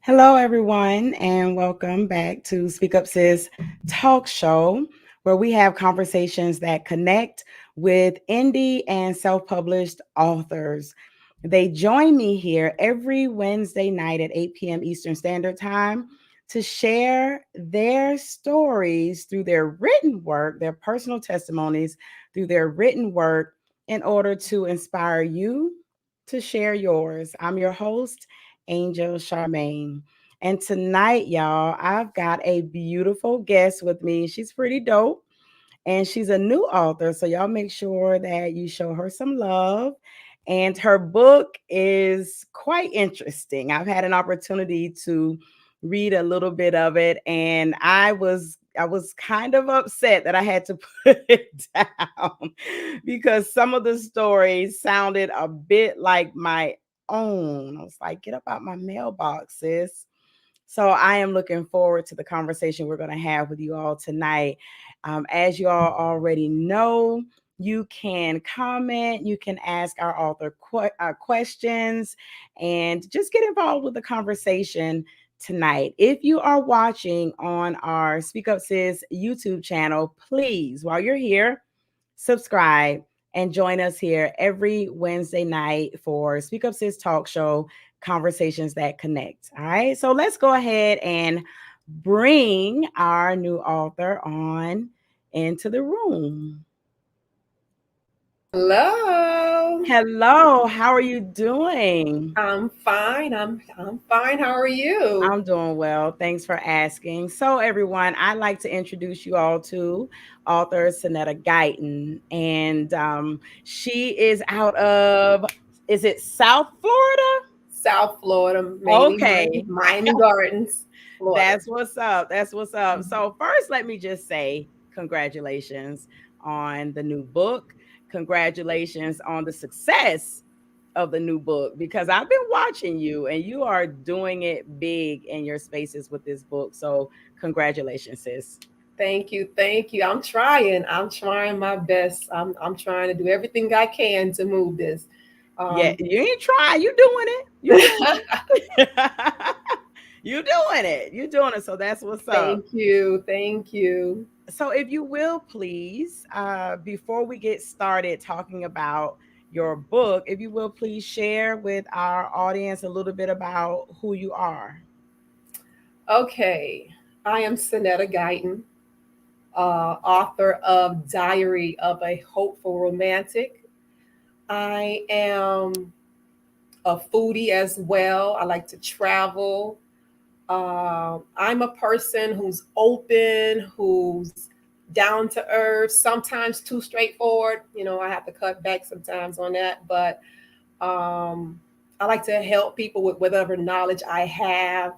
Hello, everyone, and welcome back to Speak Up Sis Talk Show, where we have conversations that connect with indie and self published authors. They join me here every Wednesday night at 8 p.m. Eastern Standard Time to share their stories through their written work, their personal testimonies through their written work, in order to inspire you to share yours. I'm your host, Angel Charmaine. And tonight, y'all, I've got a beautiful guest with me. She's pretty dope and she's a new author. So, y'all make sure that you show her some love. And her book is quite interesting. I've had an opportunity to read a little bit of it, and I was kind of upset that I had to put it down because some of the stories sounded a bit like my own. I was like, get up out my mailbox, sis. So I am looking forward to the conversation we're going to have with you all tonight. As you all already know, you can comment, you can ask our author questions, and just get involved with the conversation tonight. If you are watching on our Speak Up Sis YouTube channel, please, while you're here, subscribe and join us here every Wednesday night for Speak Up Sis Talk Show, conversations that connect. All right. So let's go ahead and bring our new author on into the room. Hello. Hello. How are you doing? I'm fine. I'm fine. How are you? I'm doing well. Thanks for asking. So, everyone, I'd like to introduce you all to author Sanetta Guyton. And she is out of, is it South Florida? South Florida, mainly Okay. Miami Gardens, Florida. That's what's up. That's what's up. So, first, let me just say congratulations on the new book. Congratulations on the success of the new book, because I've been watching you and you are doing it big in your spaces with this book. So, congratulations, sis. Thank you. Thank you. I'm trying. I'm trying my best. I'm trying to do everything I can to move this. Yeah, Um, you ain't trying. You doing it. You doing it. You doing it. You doing it. So, that's what's up. Thank you. Thank you. So, if you will, please, before we get started talking about your book, if you will, please share with our audience a little bit about who you are. Okay. I am Sanetta Guyton, author of Diary of a Hopeful Romantic. I am a foodie as well. I like to travel. I'm a person who's open, who's down to earth, sometimes too straightforward. I have to cut back sometimes on that, but I like to help people with whatever knowledge I have.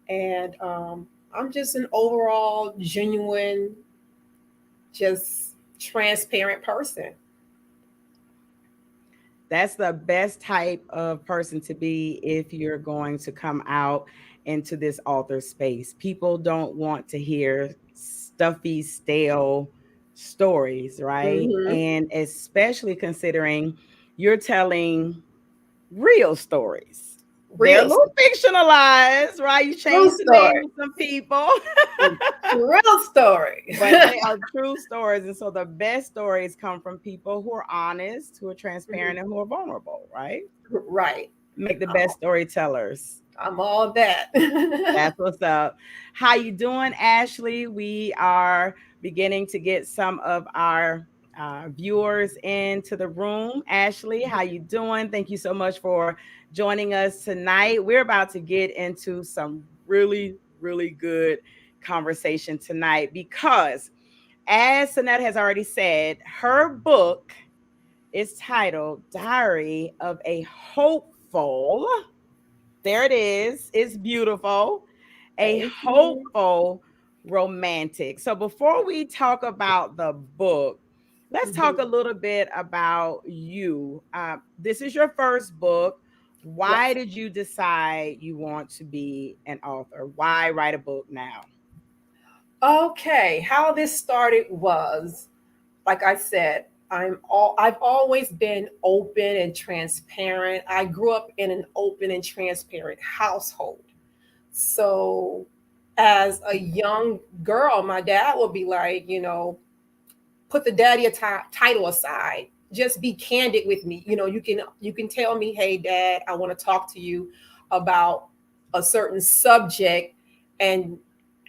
And I'm just an overall genuine, just transparent person. That's the best type of person to be if you're going to come out into this author space. People don't want to hear stuffy, stale stories, right? Hmm. And especially considering you're telling real stories. They're a Real, little fictionalized, right? You true changed the name story. of some people, Real story. but they are true stories. And so the best stories come from people who are honest, who are transparent, and who are vulnerable, right? Right. Make the I'm, best storytellers. I'm all that. That's what's up. How you doing, Ashley? We are beginning to get some of our viewers into the room. Ashley, how you doing? Thank you so much for joining us tonight. We're about to get into some really, really good conversation tonight because, as Sanette has already said, her book is titled Diary of a Hopeful. There it is. It's beautiful. A Thank you. hopeful romantic. So before we talk about the book, let's talk a Mhm. little bit about you. This is your first book. Why Yes. did you decide you want to be an author? Why write a book now? Okay. How this started was, like I said, I've always been open and transparent. I grew up in an open and transparent household. So as a young girl, my dad would be like, put the daddy title aside. Just be candid with me. You can tell me, hey, dad, I want to talk to you about a certain subject, and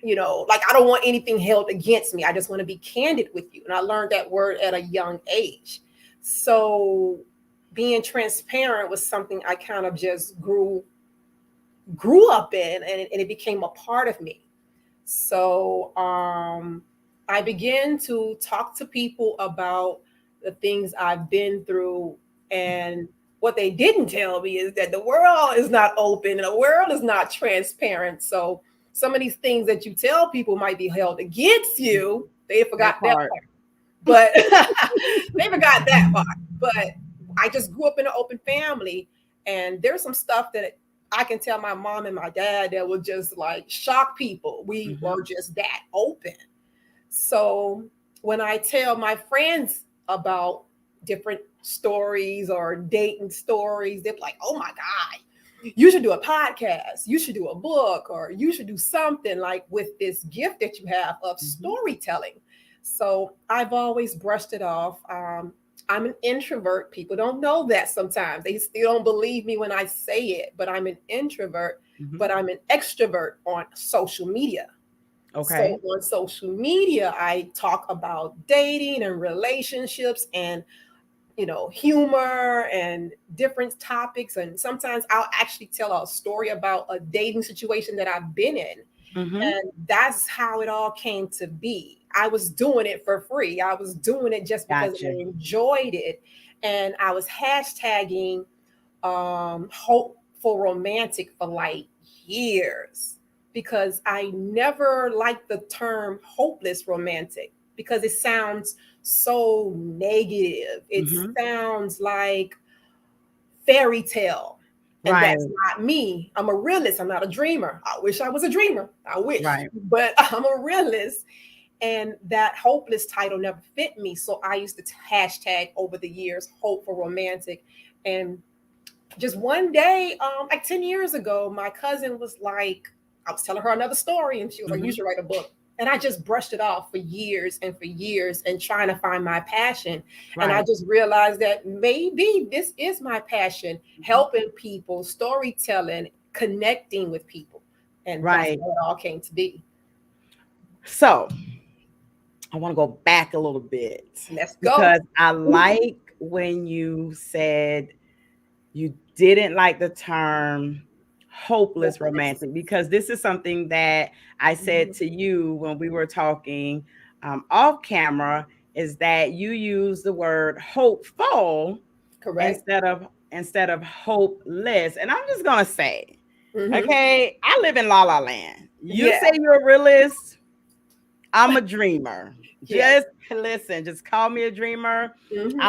like I don't want anything held against me. I just want to be candid with you. And I learned that word at a young age. So being transparent was something I kind of just grew up in, and it became a part of me. So I began to talk to people about the things I've been through. And what they didn't tell me is that the world is not open and the world is not transparent. So some of these things that you tell people might be held against you. They forgot That that part. part. But they forgot that part. But I just grew up in an open family. And there's some stuff that I can tell my mom and my dad that would just like shock people. We Mhm. were just that open. So when I tell my friends about different stories or dating stories, they're like, oh my God, you should do a podcast, you should do a book, or you should do something like with this gift that you have of Mhm. storytelling. So I've always brushed it off. I'm an introvert. People don't know that sometimes. They still don't believe me when I say it, but I'm an introvert, Mhm. but I'm an extrovert on social media. So Okay. on social media, I talk about dating and relationships and humor and different topics. And sometimes I'll actually tell a story about a dating situation that I've been in. Mhm. And that's how it all came to be. I was doing it for free. I was doing it just because Gotcha. I enjoyed it. And I was hashtagging hopeful romantic for like years, because I never liked the term hopeless romantic because it sounds so negative. It Mhm. sounds like fairy tale. And Right. that's not me. I'm a realist. I'm not a dreamer. I wish I was a dreamer. I wish. Right. But I'm a realist. And that hopeless title never fit me. So I used to hashtag over the years hopeful romantic. And just one day, like 10 years ago, my cousin was like, I was telling her another story, and she was like, you Mhm. should write a book. And I just brushed it off for years and trying to find my passion. And I Right. just realized that maybe this is my passion, Mhm. helping people, storytelling, connecting with people. And that's Right. how it all came to be. So I want to go back a little bit Let's go. because I like when you said you didn't like the term hopeless Hopeless. romantic, because this is something that I said Mhm. to you when we were talking off camera, is that you use the word hopeful Correct. instead of hopeless. And I'm just gonna say, Hmm. okay, I live in La La Land. You Yeah. say you're a realist, I'm a dreamer. Yes. Just listen, just call me a dreamer. Hmm.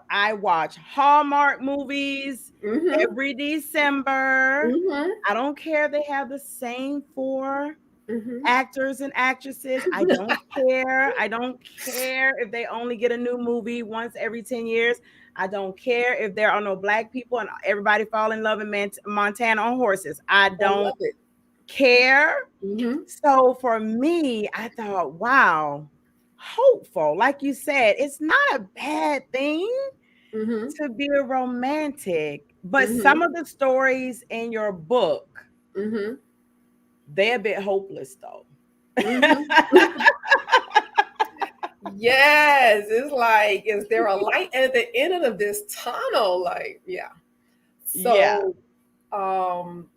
I watch Hallmark movies Hmm. every December. Hmm. I don't care they have the same four Hmm. actors and actresses. I don't care. I don't care if they only get a new movie once every 10 years. I don't care if there are no black people and everybody fall in love in Montana on horses. I I don't love it. care. Hmm. So for me, I thought, wow, hopeful. Like you said, it's not a bad thing Hmm. to be a romantic, but Hmm. some of the stories in your book, Hmm. they're a bit hopeless though. Hmm. Yes, it's like, is there a light at the end of this tunnel? Like, yeah. Yeah. So, um,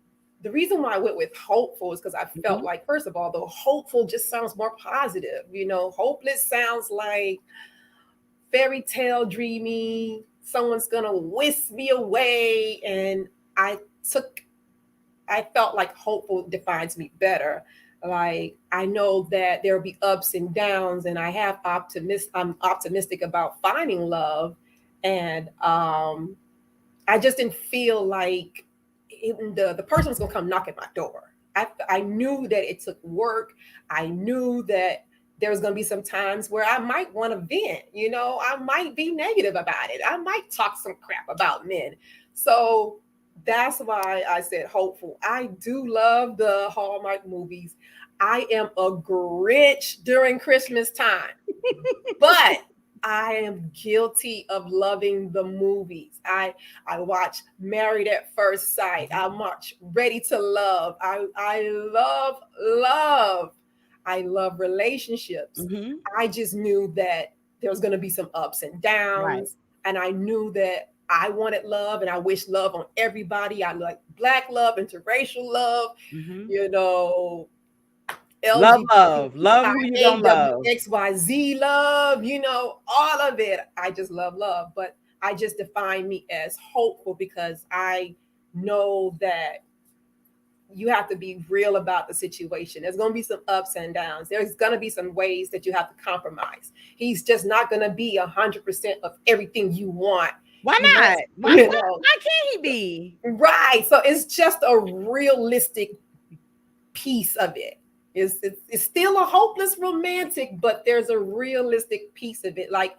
the reason why I went with hopeful is because I felt Mhm. like, first of all, the hopeful just sounds more positive. Hopeless sounds like fairy tale dreamy. Someone's gonna whisk me away, and I took I felt like hopeful defines me better. Like I know that there'll be ups and downs, and I'm optimistic about finding love, and I just didn't feel like the person's gonna come knock at my door. I knew that it took work. I knew that there was gonna be some times where I might want to vent. I might be negative about it. I might talk some crap about men. So That's why I said hopeful. I do love the Hallmark movies. I am a Grinch during Christmas time, but I am guilty of loving the movies. I watch Married at First Sight. I watch Ready to Love. I love love. I love relationships. Mm-hmm. I just knew that there was going to be some ups and Right. downs, and I knew that I wanted love, and I wish love on everybody. I like Black love, interracial love, Mm-hmm. you know, Love, love, love who you don't love. LGBTQIAWXYZ love, all of it. I just love love. But I just define me as hopeful because I know that you have to be real about the situation. There's going to be some ups and downs. There's going to be some ways that you have to compromise. He's just not going to be 100% of everything you want. Why He not? wants, Why, why, why can't he be? right. So it's just a realistic piece of it. It's still a hopeless romantic, but there's a realistic piece of it. Like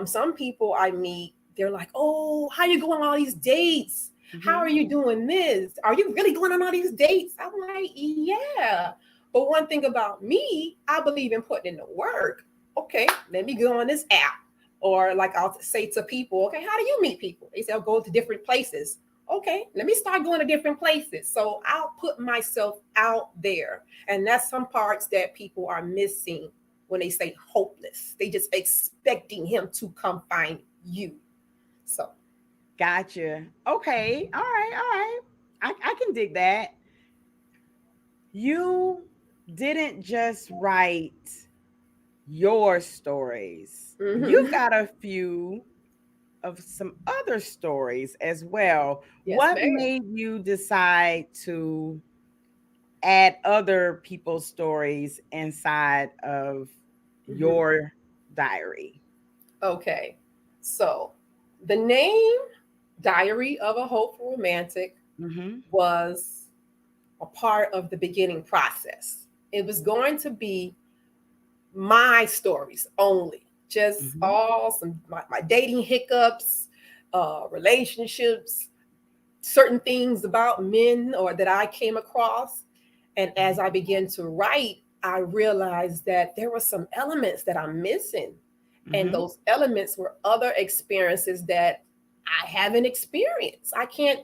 some people I meet, they're like, oh, how you going on all these dates? How are you doing this? Are you really going on all these dates? I'm like, yeah. But one thing about me, I believe in putting in the work. Okay, let me go on this app. Or like I'll say to people, okay, how do you meet people? They say I'll go to different places. Okay, let me start going to different places. So I'll put myself out there. And that's some parts that people are missing when they say hopeless. They just expecting him to come find you. So Gotcha. Okay. All right. All right. I can dig that. You didn't just write your stories. You've mhm. got a few of some other stories as well. Yes, What ma'am. made you decide to add other people's stories inside of Mhm. your diary? Okay. So the name Diary of a Hopeful Romantic Mm-hmm. was a part of the beginning process. It was going to be my stories only, just Mm-hmm. all my dating hiccups, relationships, certain things about men or that I came across. And as I began to write, I realized that there were some elements that I'm missing. And Mm-hmm. those elements were other experiences that I haven't experienced. I can't,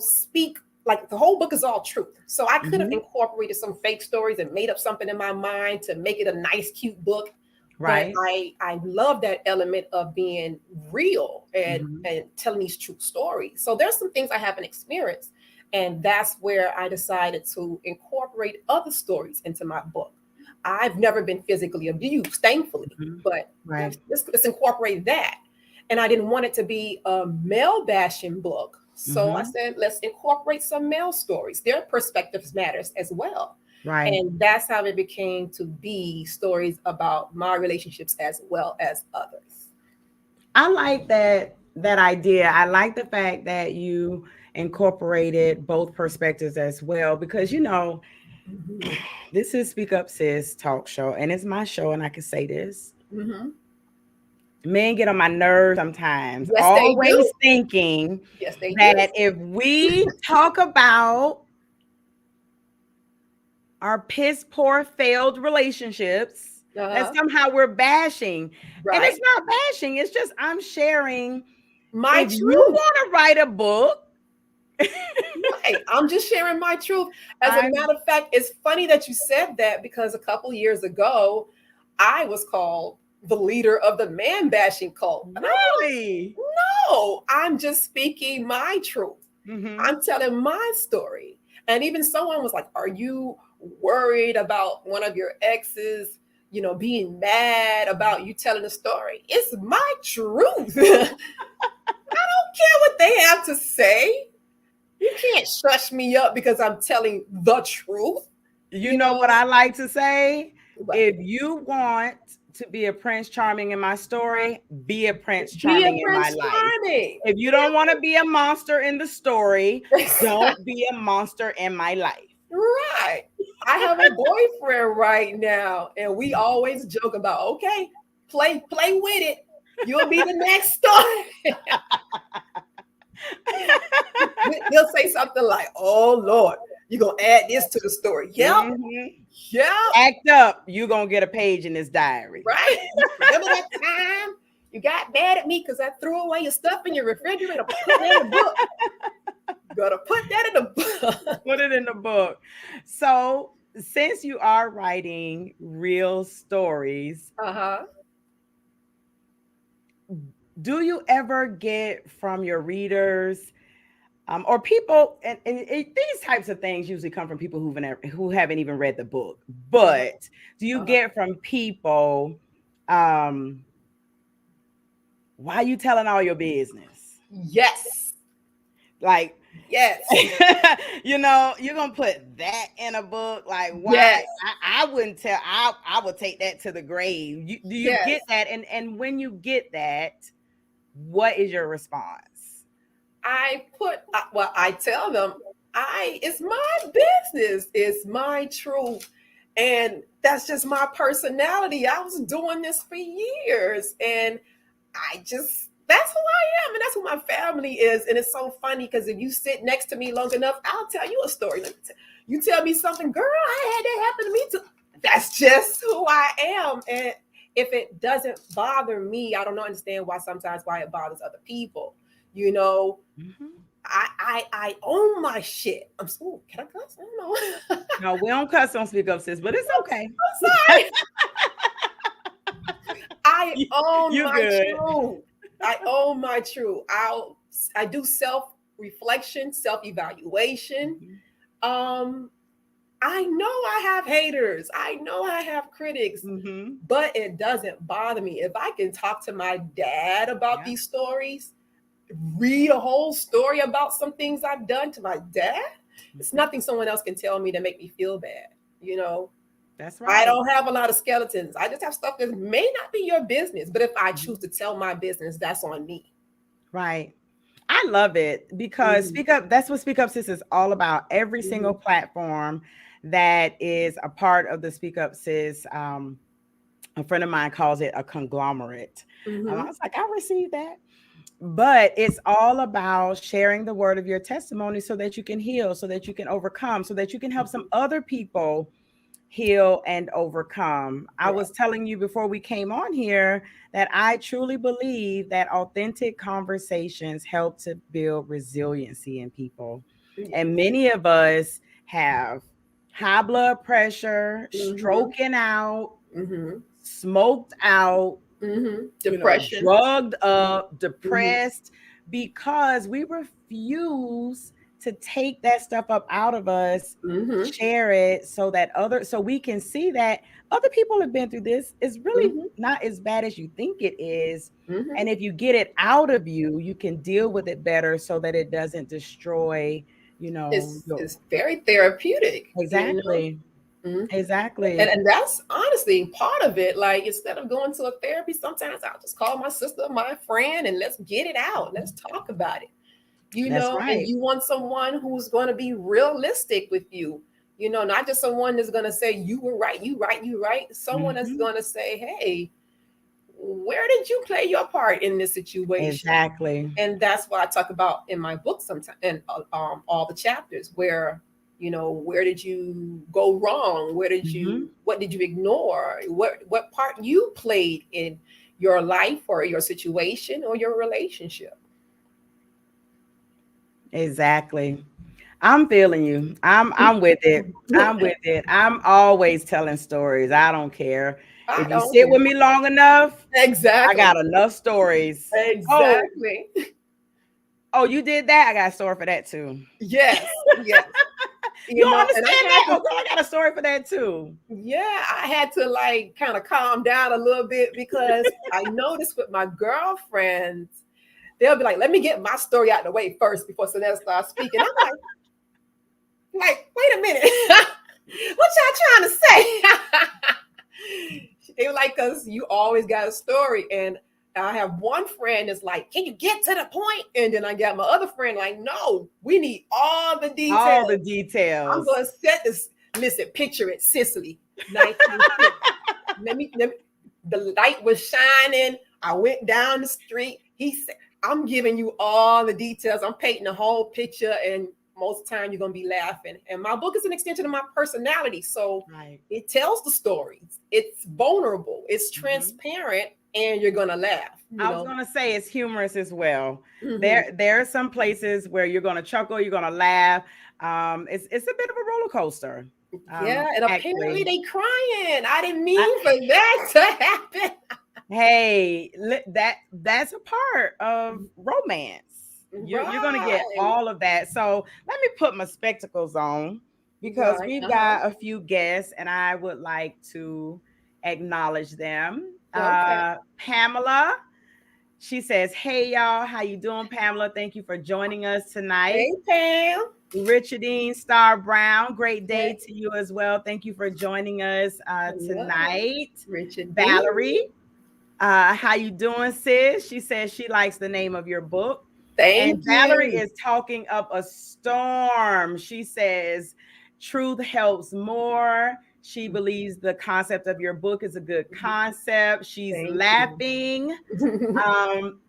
speak like the whole book is all truth. So I could have Mm-hmm. incorporated some fake stories and made up something in my mind to make it a nice, cute book. But Right. I love that element of being real Mm-hmm. and telling these true stories. So there's some things I haven't experienced. And that's where I decided to incorporate other stories into my book. I've never been physically abused, thankfully, Mm-hmm. but Right. let's incorporate that. And I didn't want it to be a male bashing book. So I Mm-hmm. said, let's incorporate some male stories. Their perspectives matters as well. Right. And that's how it became to be stories about my relationships as well as others. I like that idea. I like the fact that you incorporated both perspectives as well because Mhm. this is Speak Up Sis talk show and it's my show and I can say this. Mhm. Men get on my nerves sometimes, Yes, they always do. thinking Yes, they do. that if we talk about our piss poor failed relationships, that Uh-huh. somehow we're bashing. And it's Right. not bashing, it's just I'm sharing. My If you truth. want to write a book, Right. I'm just sharing my truth. As a I'm matter of fact, it's funny that you said that because a couple years ago, I was called the leader of the man bashing cult. And I'm like, really. no, I'm just speaking my truth. Hmm. I'm telling my story. And even someone was like, are you worried about one of your exes, being mad about you telling the story? It's my truth. I don't care what they have to say. You can't shush me up because I'm telling the truth, You you know what know? I like to say? But If you want to be a Prince Charming in my story, be a Prince be a Charming in my Prince life. Charming. If you don't want to be a monster in the story, Yeah. don't be a monster in my life. Right. I have a boyfriend right now, and we always joke about, okay, play with it. You'll be the next story. He'll say something like, "Oh Lord, you're gonna add this to the story." Yep, Mhm. yep, Act up. You're going to get a page in this diary. right. Remember that time you got mad at me because I threw away your stuff in your refrigerator? Put that in the book. Gotta put that in the book. Put it in the book. So, since you are writing real stories, Uh-huh. do you ever get from your readers or people, these types of things usually come from people who haven't even read the book, Uh-huh. but do you Uh-huh. get from people, um, why you telling all your business? Yes. Like, Yes. you're gonna put that in a book. Like, why? Yes. I wouldn't tell. I would take that to the grave. Do you Yes. get that? And when you get that, what is your response? I tell them, it's my business, it's my truth. And that's just my personality. I was doing this for years. And that's who I am. And that's who my family is. And it's so funny because if you sit next to me long enough, I'll tell you a story. You tell me something, girl, I had that happen to me too. That's just who I am. And if it doesn't bother me, I don't understand why it bothers other people. You know, Mhm. I own my shit. I'm so can I cuss? I don't know. No, we don't cuss on Speak Up Sis, but it's okay. I'm sorry. I you, own you my good. truth. I own my truth. I do self reflection, self evaluation. Mhm. Um, I know I have haters. I know I have critics, Mhm. but it doesn't bother me if I can talk to my dad about Yeah. these stories, read a whole story about some things I've done to my dad. It's Mhm. nothing someone else can tell me to make me feel bad. You know, That's I right. don't have a lot of skeletons. I just have stuff that may not be your business. But if I choose Mhm. to tell my business, that's on me. Right. I love it because Mm-hmm. Speak Up, that's what Speak Up Sis is all about. Every Mm-hmm. single platform that is a part of the Speak Up Sis, a friend of mine calls it a conglomerate. I Mm-hmm. was like, I received that. But it's all about sharing the word of your testimony so that you can heal, so that you can overcome, so that you can help some other people heal and overcome. I Right. was telling you before we came on here that I truly believe that authentic conversations help to build resiliency in people. Yeah. And many of us have high blood pressure, Mm-hmm. stroking out, Mm-hmm. smoked out, Mm-hmm. Depression. drugged up, Mm-hmm. depressed, because we refuse to take that stuff up out of us, Mm-hmm. share it so we can see that other people have been through this. It's really Mm-hmm. not as bad as you think it is. Mm-hmm. And if you get it out of you, you can deal with it better so that it doesn't destroy, your It's very therapeutic, you know. exactly. Mm-hmm. And, Exactly. and that's honestly part of it. Like instead of going to a therapy, sometimes I'll just call my sister, my friend, and let's get it out. Let's talk about it. That's And right. you want someone who's going to be realistic with you, not just someone that's going to say you were right, you right, you right. Someone that's Mhm. going to say, hey, where did you play your part in this situation? Exactly. And that's what I talk about in my book sometimes, and all the chapters where did you go wrong, Mhm. what did you ignore, what part you played in your life or your situation or your relationship. Exactly. I'm feeling you. I'm with it. I'm with it. I'm always telling stories. I don't care. I If you don't sit care. with me long enough, I Exactly. got enough stories. Oh, Exactly. oh, you did that? I got a story for that too. Yes. Yes. You don't And I understand had that? to, Oh, girl, I got a story for that too. yeah, I had to like kind of calm down a little bit because I noticed with my girlfriends, they'll be like, let me get my story out of the way first before Sanetta starts speaking. I'm wait a minute. What y'all trying to say? They were like, because you always got a story. And I have one friend that's like, can you get to the point? And then I got my other friend like, no, we need all the All details. the I'm details. going to set this. Listen, picture it, Sicily, 1950. Let me, the light was shining. I went down the street. He said, I'm giving you all the details. I'm painting the whole picture, and most of the time you're gonna be laughing. And my book is an extension of my personality, so Right. it tells the stories. It's vulnerable. It's Mhm. transparent, and you're gonna laugh. You I was know. gonna say it's humorous as well. Hmm. There are some places where you're gonna chuckle, you're gonna laugh. It's a bit of a roller coaster. Yeah, and apparently Actually, they crying. I didn't I, mean for that to happen. hey, that's a part of romance. You're gonna get Right. all of that. So let me put my spectacles on because Right. we've got a few guests, and I would like to acknowledge them. Okay. Pamela. She says, "Hey y'all, how you doing, Pamela? Thank you for joining us tonight." Hey, Pam. Richardine Star Brown, great day Hey. to you as well. Thank you for joining us Hello, tonight. Richard D. Valerie, how you doing, sis? She says she likes the name of your book. And Thank Valerie you. is talking up a storm. She says, truth helps more. She believes the concept of your book is a good concept. She's Thank you. laughing. Um,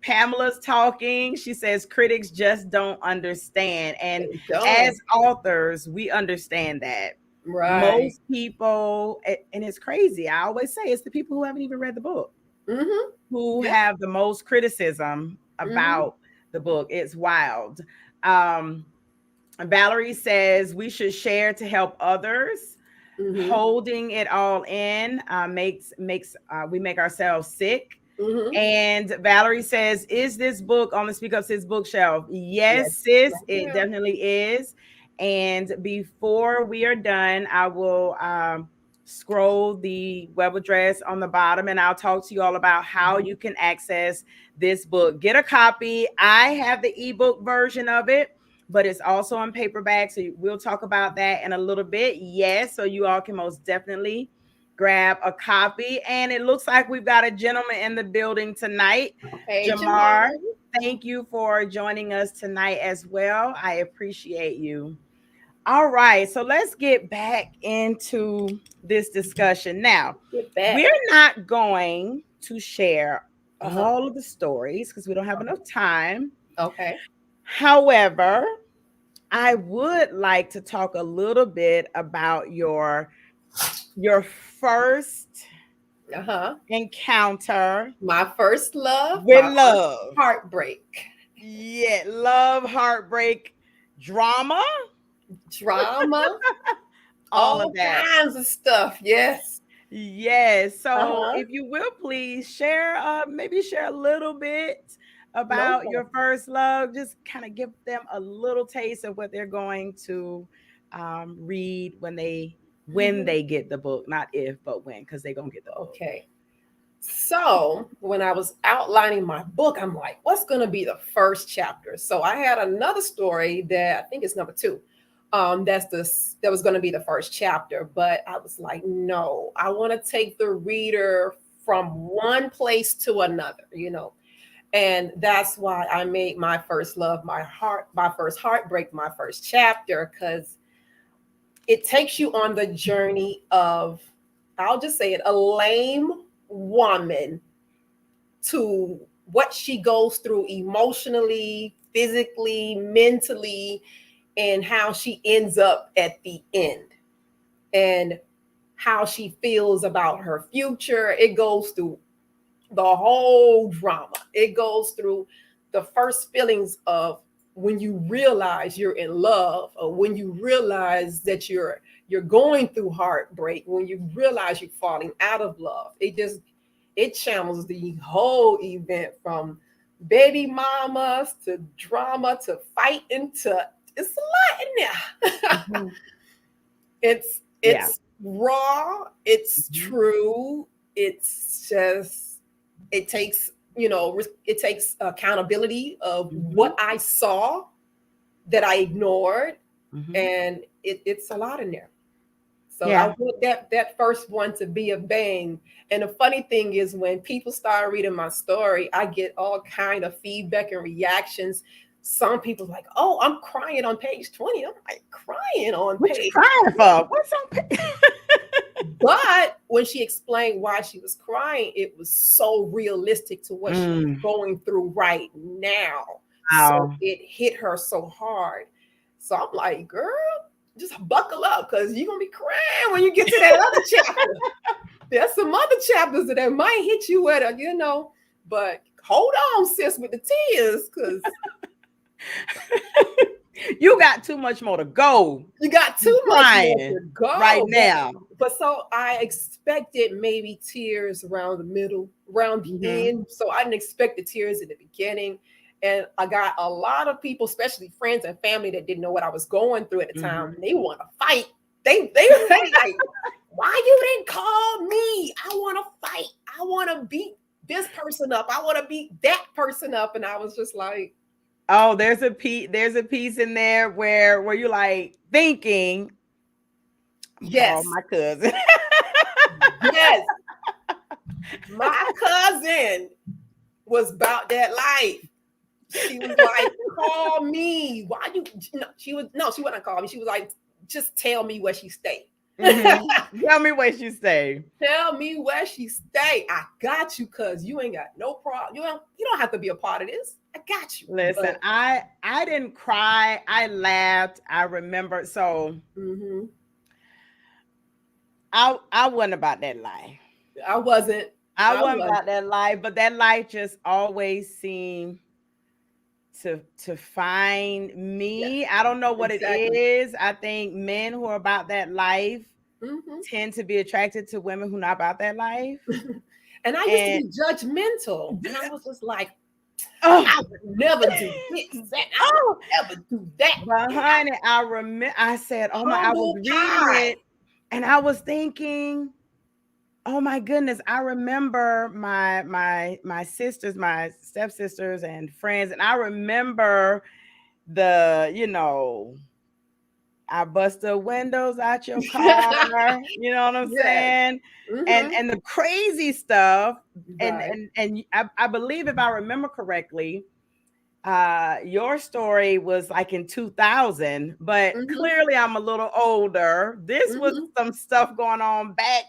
Pamela's talking. She says critics just don't understand. And They as don't. authors, we understand that. Right. Most people, and it's crazy. I always say it's the people who haven't even read the book Mm-hmm. who Yep. have the most criticism Mm-hmm. about the book. It's wild. Um, Valerie says we should share to help others. Mm-hmm. Holding it all in makes we make ourselves sick. Mm-hmm. And Valerie says, "Is this book on the Speak Up Sis bookshelf?" Yes. Yes, sis, Yes, it ma'am. definitely is. And before we are done, I will scroll the web address on the bottom, and I'll talk to you all about how Mhm. you can access this book. Get a copy. I have the ebook version of it, but it's also on paperback. So we'll talk about that in a little bit. Yes, so you all can most definitely grab a copy. And it looks like we've got a gentleman in the building tonight. Hey, Jamar, Jamal. thank you for joining us tonight as well. I appreciate you. All right, so let's get back into this discussion. Now, Get back. we're not going to share Uh-huh. all of the stories because we don't have enough time. Okay. However, I would like to talk a little bit about your first Uh-huh. encounter My first love, with my first love. heartbreak. Yeah, love, heartbreak, drama, Drama, all of all that. kinds of stuff. Yes. Yes. So Uh-huh. if you will please share maybe share a little bit No about your problem. first love, just kind of give them a little taste of what they're going to read when Mhm. they get the book, not if but when, because they're gonna get the book. Okay. So when I was outlining my book, I'm like, what's going to be the first chapter? So I had another story that I think is number two. That was going to be the first chapter, but I was like, no, I want to take the reader from one place to another. And that's why I made my first love, my first heartbreak, my first chapter, because it takes you on the journey of, I'll just say it, a lame woman to what she goes through emotionally, physically, mentally, and how she ends up at the end, and how she feels about her future. It goes through the whole drama. It goes through the first feelings of when you realize you're in love, or when you realize that you're going through heartbreak, when you realize you're falling out of love. It channels the whole event from baby mamas to drama to fighting to, it's a lot in there. Mhm. Yeah. It's raw, it's Mhm. true, it's just, it takes, it takes accountability of Mhm. what I saw that I ignored, Mhm. and it's a lot in there. So I Yeah. want that first one to be a bang. And the funny thing is, when people start reading my story, I get all kind of feedback and reactions. Some people like, "Oh, I'm crying on page 20." I'm like, crying on What you page crying 20? for? What's on? But when she explained why she was crying, it was so realistic to what she was Mm, going through right now. So wow. it hit her so hard. So I'm like, girl, just buckle up because you're going to be crying when you get to that other chapter. There's some other chapters that might hit you at but hold on, sis, with the tears because You got too much more to go. you got You too much more crying to go. right now. But so I expected maybe tears around the middle, around the Hmm. end. So I didn't expect the tears in the beginning. And I got a lot of people, especially friends and family, that didn't know what I was going through at the time. Hmm. They want to fight. They like, why you didn't call me? I want to fight. I want to beat this person up. I want to beat that person up. And I was just like, Oh, there's a piece in there where you're like thinking, I'm call yes, my cousin. yes, my cousin was about that life. She was like, call me. Why you no, she wouldn't call me. She was like, just tell me where she stayed. Hmm. Tell me where she stay. Tell me where she stay. I got you, cuz you ain't got no problem. You don't have to be a part of this. I got you. Listen, But I didn't cry. I laughed. I remember. So mm-hmm, I wasn't about that life. I wasn't. I I wasn't was about that life, but that life just always seemed to find yes, me. I don't know what it exactly. is. I think men who are about that life Mm-hmm. tend to be attracted to women who not about that life. And I used to And be judgmental. And I was just like, oh, I would never do this. That I would oh, never do that. but And honey, I remember I said, oh my, I was humble reading pie. it and I was thinking, oh my goodness, I remember my sisters, my stepsisters and friends, and I remember the, I bust the windows out your car, you know what I'm Yes. saying? And Mm-hmm. and the crazy stuff, and Right. and and I believe if I remember correctly, your story was like in 2000, but Mm-hmm. clearly I'm a little older. This was Mm-hmm. some stuff going on back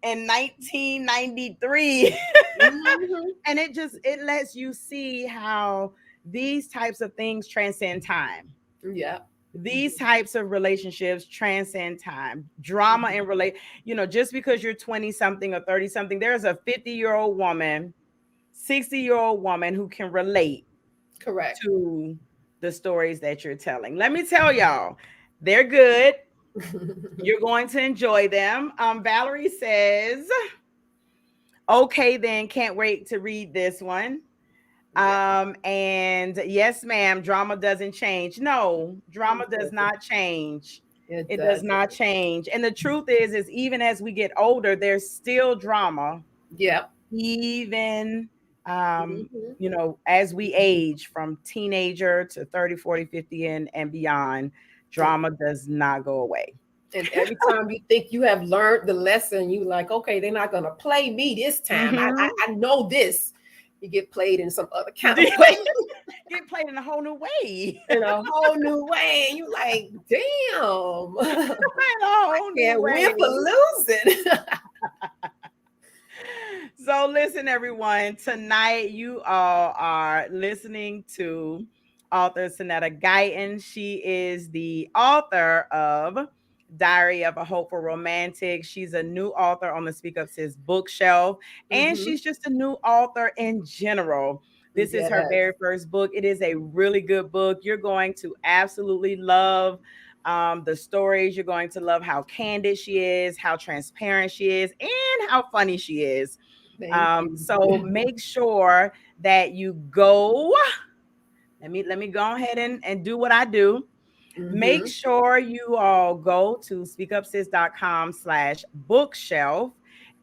in 1993. Mm-hmm. And it lets you see how these types of things transcend time. Yeah. These types of relationships transcend time. Drama Mm-hmm. and just because you're 20 something or 30 something, there's a 50-year-old woman, 60-year-old woman who can relate Correct. to the stories that you're telling. Let me tell y'all, they're good. You're going to enjoy them. Valerie says, okay, then can't wait to read this one. Yeah. And yes, ma'am, drama doesn't change. No, drama It does doesn't. not change. It It does doesn't. not change. And the truth is even as we get older, there's still drama, Yeah. even Mm-hmm. as we age from teenager to 30, 40, 50 and beyond, drama does not go away. And every time you think you have learned the lesson, you like, okay, they're not gonna play me this time. I know this. You get played in some other kind of way, Get played in a whole new way. in a whole new way. And you like, damn, In a I whole new can't win for way. losing. So, listen, everyone, tonight you all are listening to author Sanetta Guyton. She is the author of Diary of a Hopeful Romantic. She's a new author on the Speak Up Sis bookshelf, and Mm-hmm. she's just a new author in general. This is her Yes. very first book. It is a really good book. You're going to absolutely love the stories. You're going to love how candid she is, how transparent she is, and how funny she is. Thank you. So make sure that you go. Let me go ahead and do what I do. Make Mm-hmm. sure you all go to speakupsis.com/bookshelf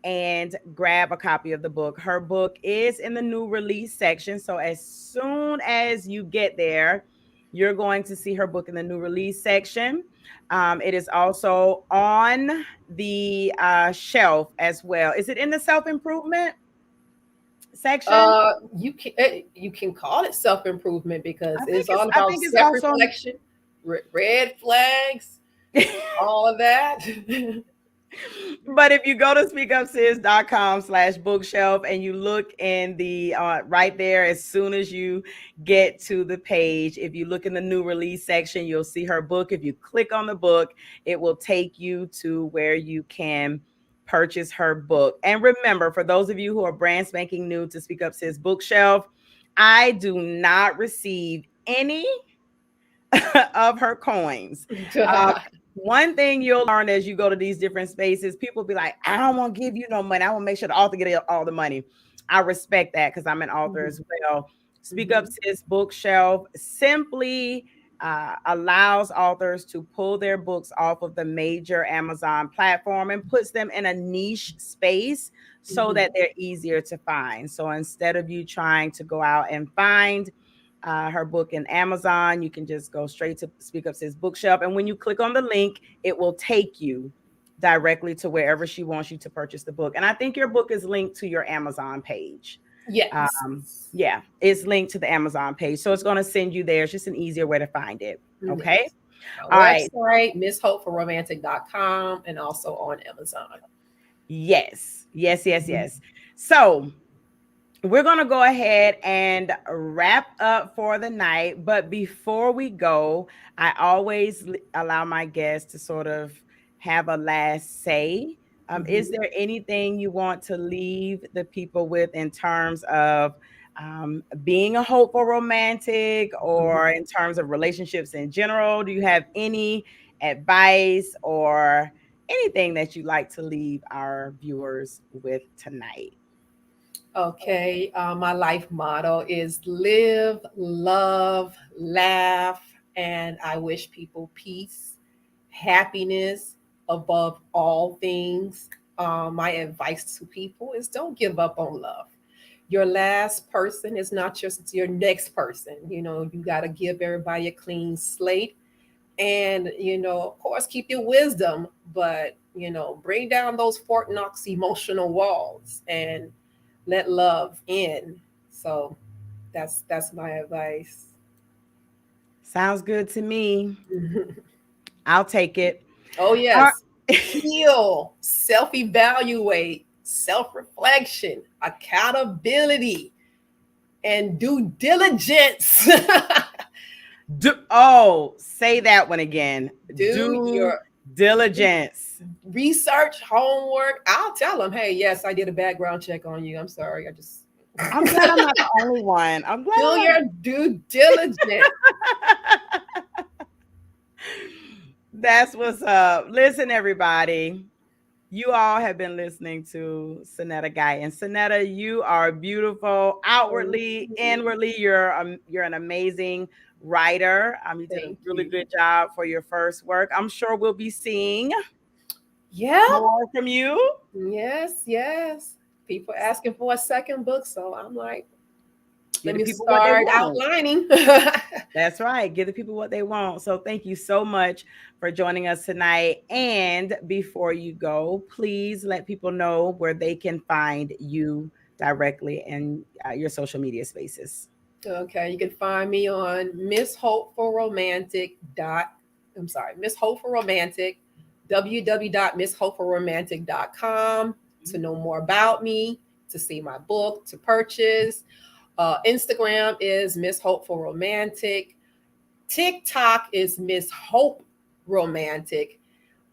and grab a copy of the book. Her book is in the new release section. So as soon as you get there, you're going to see her book in the new release section. It is also on the shelf as well. Is it in the self-improvement section? You can call it self improvement because it's all I about think it's self also reflection, red flags, all of that. But if you go to speakupsis.com/bookshelf and you look in the right there, as soon as you get to the page, if you look in the new release section, you'll see her book. If you click on the book, it will take you to where you can purchase her book. And remember, for those of you who are brand spanking new to Speak Up Sis Bookshelf, I do not receive any of her coins. Uh, one thing you'll learn as you go to these different spaces, people be like, I don't want to give you no money. I want to make sure the author get all the money. I respect that because I'm an author as well. Speak Up Sis Bookshelf simply allows authors to pull their books off of the major Amazon platform and puts them in a niche space so that they're easier to find. So instead of you trying to go out and find her book in Amazon, you can just go straight to Speak Up Sis Bookshelf. And when you click on the link, it will take you directly to wherever she wants you to purchase the book. And I think your book is linked to your Amazon page. Yes. Yeah, it's linked to the Amazon page. So it's going to send you there. It's just an easier way to find it. Okay. Yes. All right. Website, misshopeforromantic.com, and also on Amazon. Yes. So we're going to go ahead and wrap up for the night. But before we go, I always allow my guests to sort of have a last say. Is there anything you want to leave the people with in terms of being a hopeful romantic or in terms of relationships in general? Do you have any advice or anything that you'd like to leave our viewers with tonight? Okay, my life motto is live, love, laugh, and I wish people peace, happiness above all things. My advice to people is don't give up on love. Your last person is not just your next person. You got to give everybody a clean slate. And, of course, keep your wisdom, but, bring down those Fort Knox emotional walls and let love in. So that's my advice. Sounds good to me. I'll take it. Oh yes. Heal, self-evaluate, self-reflection, accountability, and due diligence. Say that one again. Do your diligence. Research, homework. I'll tell them, hey, yes, I did a background check on you. I'm sorry. I'm glad I'm not the only one. I'm glad. Do your due diligence. That's what's up. Listen, everybody. You all have been listening to Sanetta Guyton. Sanetta, you are beautiful outwardly, inwardly. You're an amazing writer. You did a really good job for your first work. I'm sure we'll be seeing more from you. Yes. People asking for a second book, so I'm like, let me people start outlining. That's right. Give the people what they want. So thank you so much for joining us tonight. And before you go, please let people know where they can find you directly in your social media spaces. Okay, you can find me on Miss Hopeful Romantic. Miss Hopeful Romantic, www.misshopefulromantic.com to know more about me, to see my book, to purchase. Instagram is Miss Hopeful Romantic. TikTok is Miss Hope Romantic.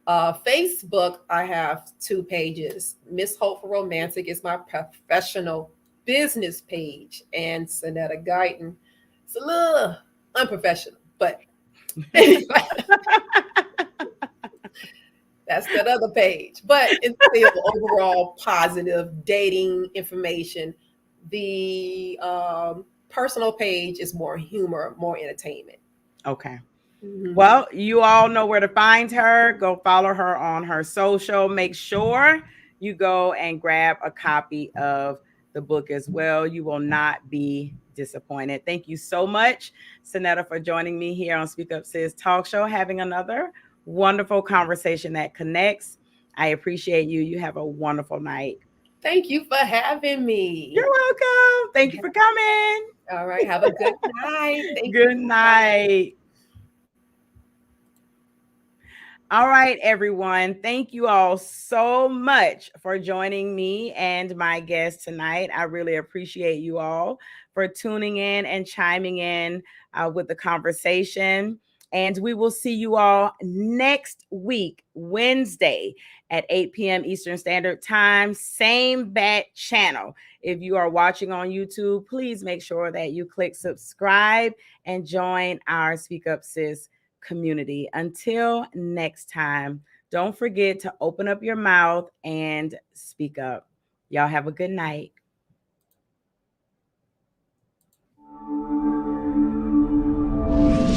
Facebook, I have 2 pages. Miss Hopeful Romantic is my professional business page, and Sanetta Guyton. It's a little unprofessional, but that's that other page. But it's still overall positive dating information. The personal page is more humor, more entertainment. Okay. Well, you all know where to find her. Go follow her on her social. Make sure you go and grab a copy of the book as well. You will not be disappointed. Thank you so much, Sanetta, for joining me here on Speak Up Sis Talk Show, having another wonderful conversation that connects. I appreciate you. You have a wonderful night. Thank you for having me. You're welcome. Thank you for coming. All right. Have a good night. Good night. All right, everyone. Thank you all so much for joining me and my guest tonight. I really appreciate you all for tuning in and chiming in with the conversation. And we will see you all next week, Wednesday at 8 p.m. Eastern Standard Time, same bat channel. If you are watching on YouTube, please make sure that you click subscribe and join our Speak Up Sis community. Until next time, don't forget to open up your mouth and speak up. Y'all have a good night.